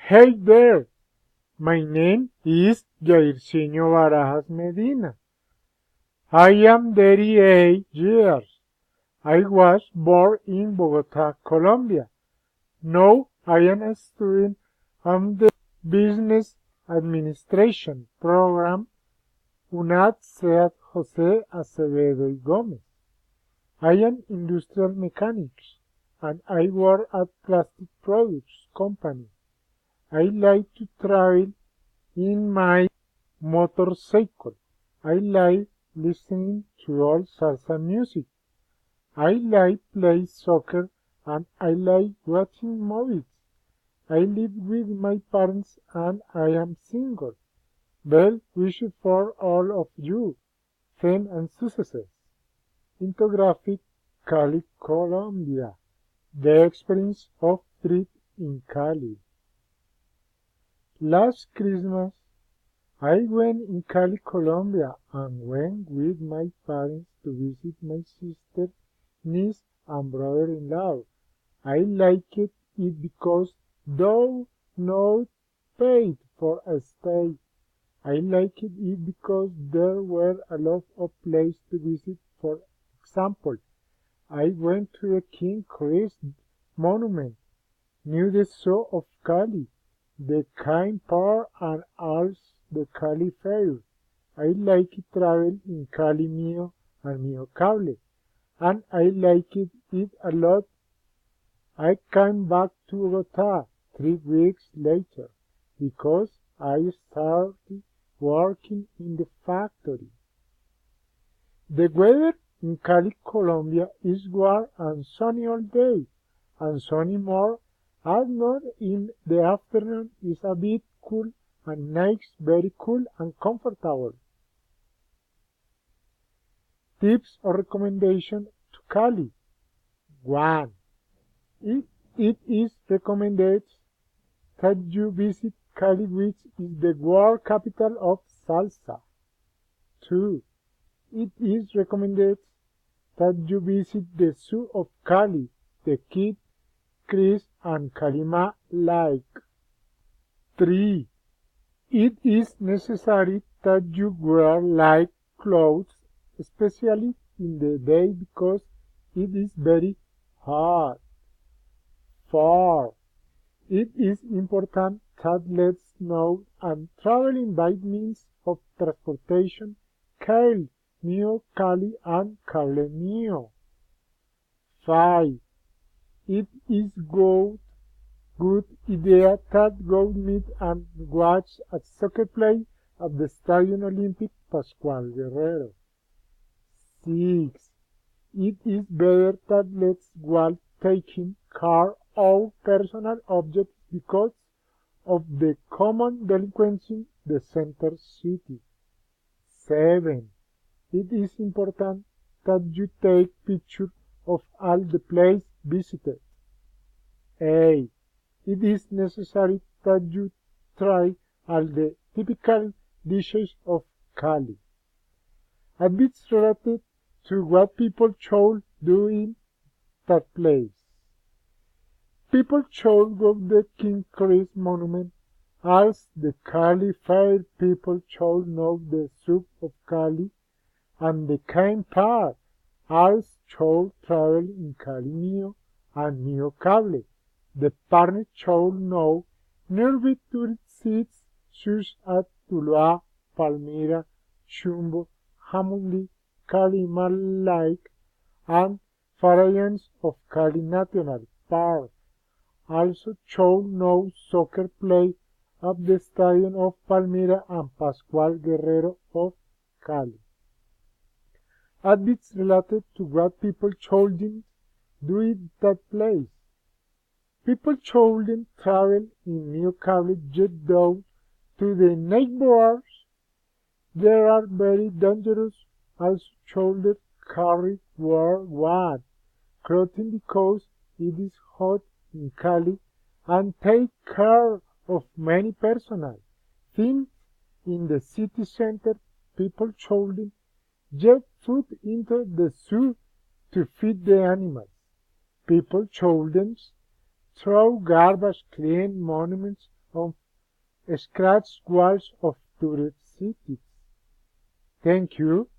Hey there, my name is Jairzinho Barajas Medina. I am 38 years. I was born in Bogota, Colombia. Now I am a student of the Business Administration program UNAD SEAD Jose Acevedo y Gomez. I am industrial mechanics and I work at plastic products company. I like to travel in my motorcycle. I like listening to old salsa music. I like play soccer and I like watching movies. I live with my parents and I am single. Well wishes for all of you. Fame and successes. Infographic Cali, Colombia. The experience of trip in Cali. Last Christmas I went in Cali, Colombia, and went with my parents to visit my sister, niece, and brother-in-law. I liked it because though not paid for a stay, I liked it because there were a lot of places to visit. For example, I went to the King Chris Monument, near the Zoo of Cali, the Kind Park, and also the Cali Fair. I like travel in Cali Mio and Mio Cable, and I liked it a lot. I came back to Bogota 3 weeks later because I started working in the factory. The weather in Cali, Colombia is warm and sunny all day, and sunny more at night. In the afternoon is a bit cool and nights very cool and comfortable. Tips or recommendation to Cali. 1. It is recommended that you visit Cali, which is the world capital of salsa. 2. It is recommended that you visit the Zoo of Cali, the Kid, Chris, and Calima Lake. 3. It is necessary that you wear light clothes, especially in the day because it is very hot. 4. It is important that let's know and traveling by means of transportation, Cali, Mio, Cali, and Cable Mio. 5. It is good idea that go meet and watch a soccer play at the Stadium Olympic Pascual Guerrero. 6. It is better that let's while taking car or personal objects because of the common delinquency in the center city. 7. It is important that you take pictures of all the places visited. 8. It is necessary that you try all the typical dishes of Cali. Advice related to what people should do in that place. People should go to the King Chris Monument, as the Cali Fair. People should know the Zoo of Cali and the Kind Park, as should travel in Cali Mio and Mio Cable. The parents should know nearby tourist sites such as Tuluá, Palmira, Chumbo, Hamundi, Calima Lake, and Farallons of Cali National Park. Also should know soccer play at the Stadium of Palmira and Pascual Guerrero of Cali. Advice related to what people shouldn't do in that place. People shouldn't travel in New Cable jet down to the neighbors. They are very dangerous. Also should carry warm clothing because it is hot in Cali and take care of many personal things in the city center. People shouldn't get food into the zoo to feed the animals. People shouldn't throw garbage, clean monuments, of scratch walls of tourist cities. Thank you.